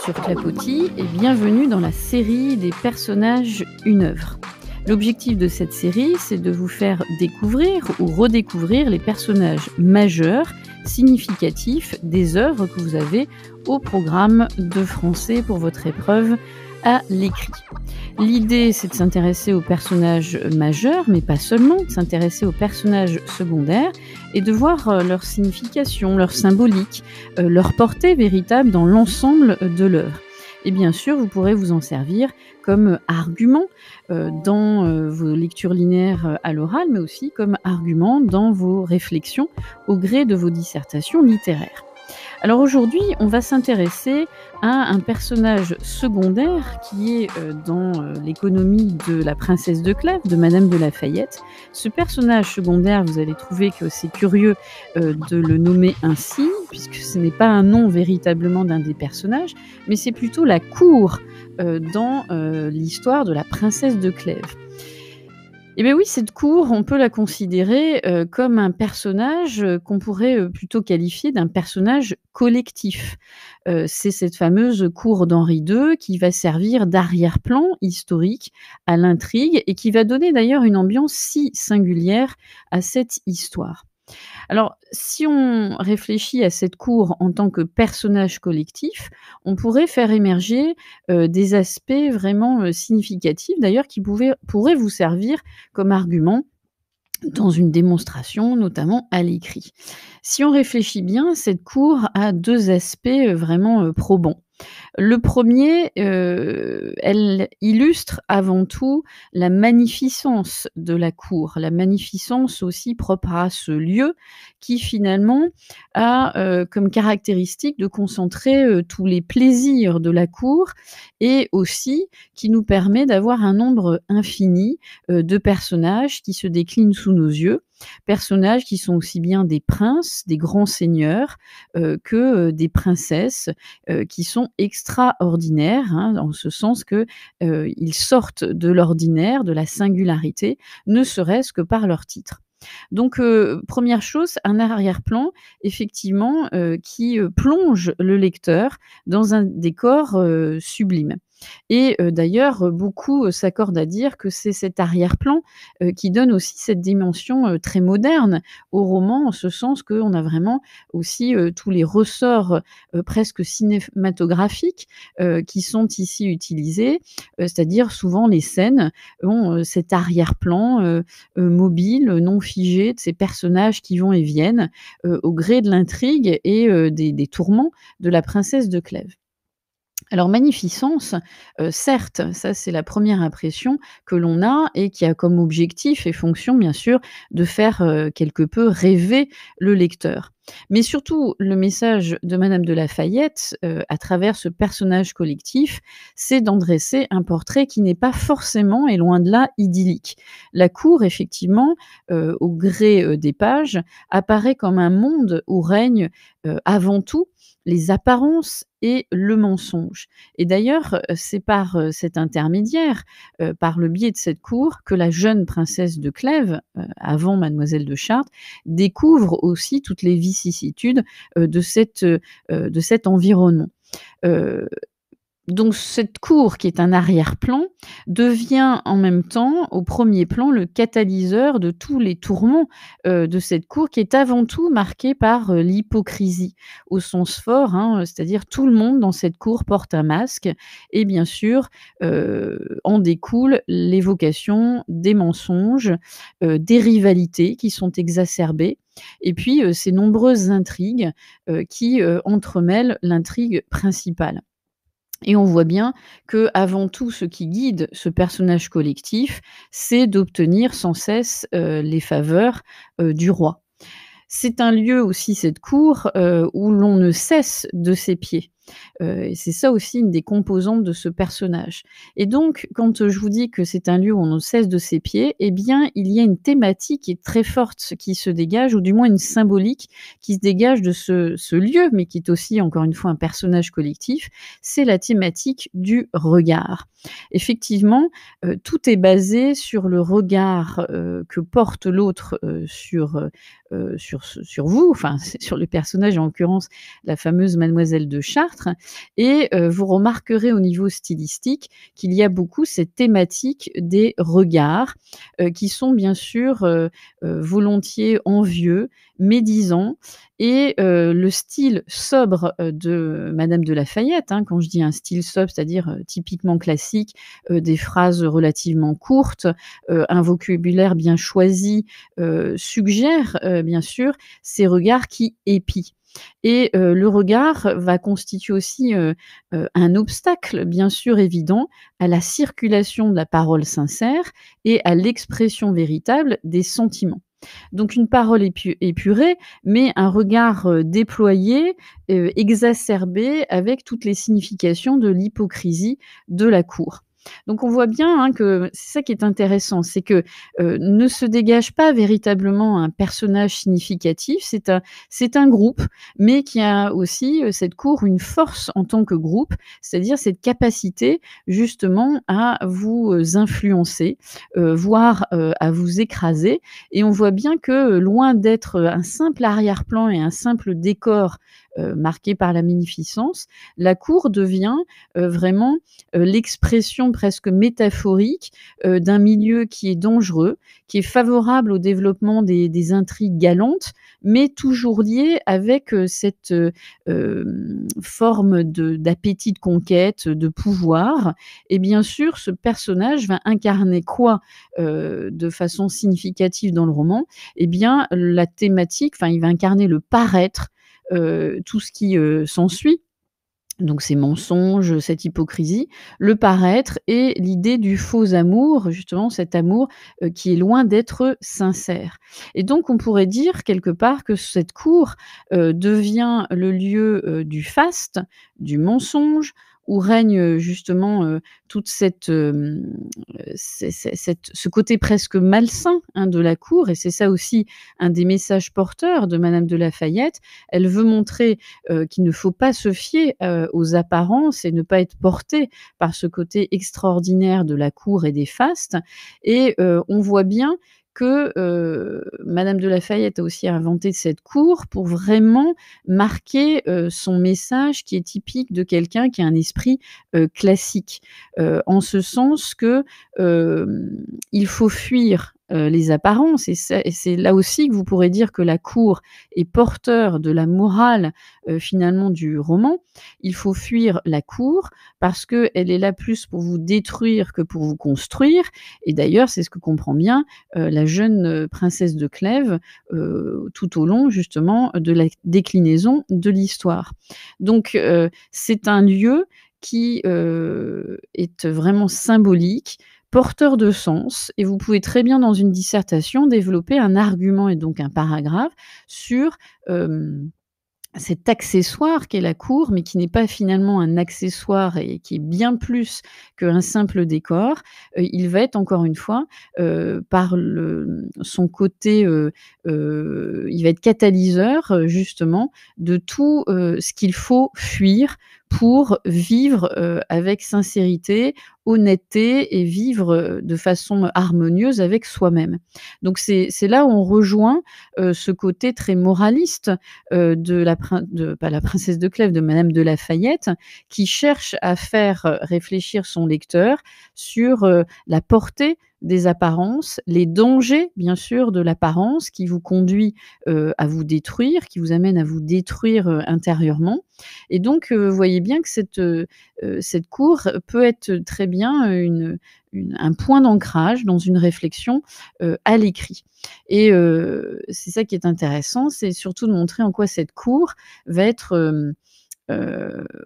sur Clapotis et bienvenue dans la série des personnages Une œuvre. L'objectif de cette série, c'est de vous faire découvrir ou redécouvrir les personnages majeurs, significatifs des œuvres que vous avez au programme de français pour votre épreuve à l'écrit. L'idée, c'est de s'intéresser aux personnages majeurs, mais pas seulement, de s'intéresser aux personnages secondaires et de voir leur signification, leur symbolique, leur portée véritable dans l'ensemble de l'œuvre. Et bien sûr, vous pourrez vous en servir comme argument dans vos lectures linéaires à l'oral, mais aussi comme argument dans vos réflexions au gré de vos dissertations littéraires. Alors aujourd'hui, on va s'intéresser à un personnage secondaire qui est dans l'économie de la princesse de Clèves, de Madame de La Fayette. Ce personnage secondaire, vous allez trouver que c'est curieux de le nommer ainsi, puisque ce n'est pas un nom véritablement d'un des personnages, mais c'est plutôt la cour dans l'histoire de la princesse de Clèves. Eh bien oui, cette cour, on peut la considérer comme un personnage qu'on pourrait plutôt qualifier d'un personnage collectif. C'est cette fameuse cour d'Henri II qui va servir d'arrière-plan historique à l'intrigue et qui va donner d'ailleurs une ambiance si singulière à cette histoire. Alors, si on réfléchit à cette cour en tant que personnage collectif, on pourrait faire émerger des aspects vraiment significatifs, d'ailleurs, qui pourraient vous servir comme argument dans une démonstration, notamment à l'écrit. Si on réfléchit bien, cette cour a deux aspects vraiment probants. Le premier, elle illustre avant tout la magnificence de la cour, la magnificence aussi propre à ce lieu qui finalement a comme caractéristique de concentrer tous les plaisirs de la cour et aussi qui nous permet d'avoir un nombre infini de personnages qui se déclinent sous nos yeux. Personnages qui sont aussi bien des princes, des grands seigneurs, que des princesses, qui sont extraordinaires, hein, en ce sens que, ils sortent de l'ordinaire, de la singularité, ne serait-ce que par leur titre. Donc, première chose, un arrière-plan effectivement, qui plonge le lecteur dans un décor sublime. Et d'ailleurs, beaucoup s'accordent à dire que c'est cet arrière-plan qui donne aussi cette dimension très moderne au roman, en ce sens qu'on a vraiment aussi tous les ressorts presque cinématographiques qui sont ici utilisés, c'est-à-dire souvent les scènes ont cet arrière-plan mobile, non figé, de ces personnages qui vont et viennent au gré de l'intrigue et des tourments de la princesse de Clèves. Alors magnificence, certes, ça c'est la première impression que l'on a et qui a comme objectif et fonction bien sûr de faire, quelque peu rêver le lecteur. Mais surtout le message de Madame de La Fayette, à travers ce personnage collectif, c'est d'en dresser un portrait qui n'est pas forcément et loin de là idyllique. La cour effectivement, au gré, des pages, apparaît comme un monde où règnent, avant tout les apparences et le mensonge. Et d'ailleurs, c'est par, cet intermédiaire, par le biais de cette cour, que la jeune princesse de Clèves, avant Mademoiselle de Chartres, découvre aussi toutes les vicissitudes, de cet environnement. Heu donc cette cour qui est un arrière-plan devient en même temps, au premier plan, le catalyseur de tous les tourments, de cette cour qui est avant tout marquée par, l'hypocrisie au sens fort, hein, c'est-à-dire tout le monde dans cette cour porte un masque et bien sûr, en découle l'évocation des mensonges, des rivalités qui sont exacerbées et puis, ces nombreuses intrigues, qui, entremêlent l'intrigue principale. Et on voit bien que avant tout, ce qui guide ce personnage collectif, c'est d'obtenir sans cesse, les faveurs, du roi. C'est un lieu aussi, cette cour, où l'on ne cesse de s'épier. Et c'est ça aussi une des composantes de ce personnage. Et donc, quand je vous dis que c'est un lieu où on ne cesse de s'épier, eh bien, il y a une thématique qui est très forte qui se dégage, ou du moins une symbolique qui se dégage de ce lieu, mais qui est aussi, encore une fois, un personnage collectif, c'est la thématique du regard. Effectivement, tout est basé sur le regard, que porte l'autre, sur, sur vous, enfin, c'est sur le personnage, en l'occurrence, la fameuse mademoiselle de Chartres et vous remarquerez au niveau stylistique qu'il y a beaucoup cette thématique des regards, qui sont bien sûr, volontiers envieux, médisants et le style sobre, de madame de La Fayette, hein, quand je dis un style sobre, c'est-à-dire, typiquement classique, des phrases relativement courtes, un vocabulaire bien choisi, suggère, bien sûr, ces regards qui épient. Et le regard va constituer aussi, un obstacle bien sûr évident à la circulation de la parole sincère et à l'expression véritable des sentiments. Donc une parole épurée, mais un regard, déployé, exacerbé avec toutes les significations de l'hypocrisie de la cour. Donc on voit bien, hein, que c'est ça qui est intéressant, c'est que, ne se dégage pas véritablement un personnage significatif, c'est un groupe, mais qui a aussi, cette cour, une force en tant que groupe, c'est-à-dire cette capacité justement à vous, influencer, voire, à vous écraser et on voit bien que, loin d'être, un simple arrière-plan et un simple décor, marqué par la magnificence, la cour devient, vraiment, l'expression presque métaphorique, d'un milieu qui est dangereux, qui est favorable au développement des intrigues galantes, mais toujours lié avec, cette, forme d'appétit de conquête, de pouvoir et bien sûr ce personnage va incarner quoi, de façon significative dans le roman? Eh bien la thématique, enfin il va incarner le paraître, tout ce qui, s'ensuit, donc ces mensonges, cette hypocrisie, le paraître et l'idée du faux amour, justement cet amour, qui est loin d'être sincère. Et donc on pourrait dire quelque part que cette cour, devient le lieu, du faste, du mensonge, où règne, justement, toute cette, ce côté presque malsain, hein, de la cour et c'est ça aussi un des messages porteurs de Madame de La Fayette. Elle veut montrer, qu'il ne faut pas se fier, aux apparences et ne pas être porté par ce côté extraordinaire de la cour et des fastes et on voit bien que, Madame de La Fayette a aussi inventé cette cour pour vraiment marquer, son message qui est typique de quelqu'un qui a un esprit, classique. En ce sens que, il faut fuir, les apparences et c'est là aussi que vous pourrez dire que la cour est porteur de la morale, finalement du roman. Il faut fuir la cour parce qu'elle est là plus pour vous détruire que pour vous construire et d'ailleurs c'est ce que comprend bien, la jeune, princesse de Clèves, tout au long justement de la déclinaison de l'histoire. Donc c'est un lieu qui, est vraiment symbolique, porteur de sens et vous pouvez très bien dans une dissertation développer un argument et donc un paragraphe sur, cet accessoire qu'est la cour, mais qui n'est pas finalement un accessoire et qui est bien plus qu'un simple décor. Il va être encore une fois, par son côté, il va être catalyseur, justement de tout, ce qu'il faut fuir pour vivre, avec sincérité, honnêteté et vivre, de façon harmonieuse avec soi-même. Donc c'est là où on rejoint, ce côté très moraliste, de la pas la princesse de Clèves, de Madame de La Fayette, qui cherche à faire, réfléchir son lecteur sur, la portée des apparences, les dangers bien sûr de l'apparence qui vous conduit, à vous détruire, qui vous amène à vous détruire, intérieurement et donc vous voyez bien que cette cour peut être très bien, un point d'ancrage dans une réflexion, à l'écrit et c'est ça qui est intéressant, c'est surtout de montrer en quoi cette cour va être,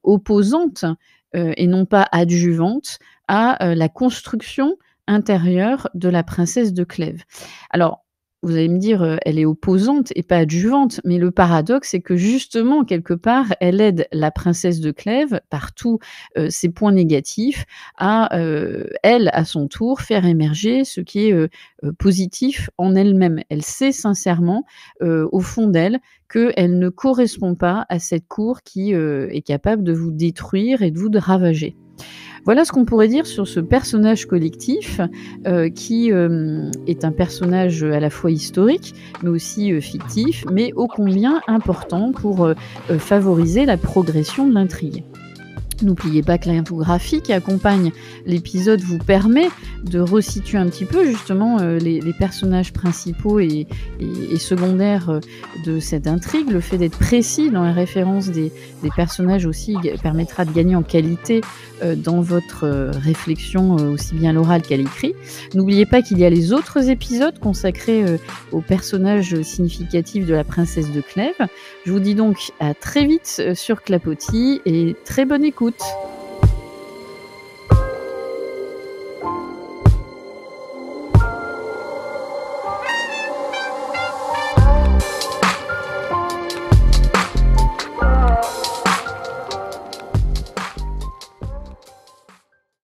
opposante, et non pas adjuvante à, la construction intérieure de la princesse de Clèves. Alors, vous allez me dire, elle est opposante et pas adjuvante, mais le paradoxe, c'est que justement, quelque part, elle aide la princesse de Clèves, par tous, ses points négatifs, à, elle, à son tour, faire émerger ce qui est, positif en elle-même. Elle sait sincèrement, au fond d'elle, qu'elle ne correspond pas à cette cour qui, est capable de vous détruire et de vous ravager. Voilà ce qu'on pourrait dire sur ce personnage collectif, qui, est un personnage, à la fois historique, mais aussi, fictif, mais ô combien important pour, favoriser la progression de l'intrigue. N'oubliez pas que l'infographie qui accompagne l'épisode vous permet de resituer un petit peu justement les personnages principaux et secondaires de cette intrigue. Le fait d'être précis dans la référence des personnages aussi permettra de gagner en qualité dans votre réflexion aussi bien à l'oral qu'à l'écrit. N'oubliez pas qu'il y a les autres épisodes consacrés aux personnages significatifs de la princesse de Clèves. Je vous dis donc à très vite sur Clapotis et très bonne écoute.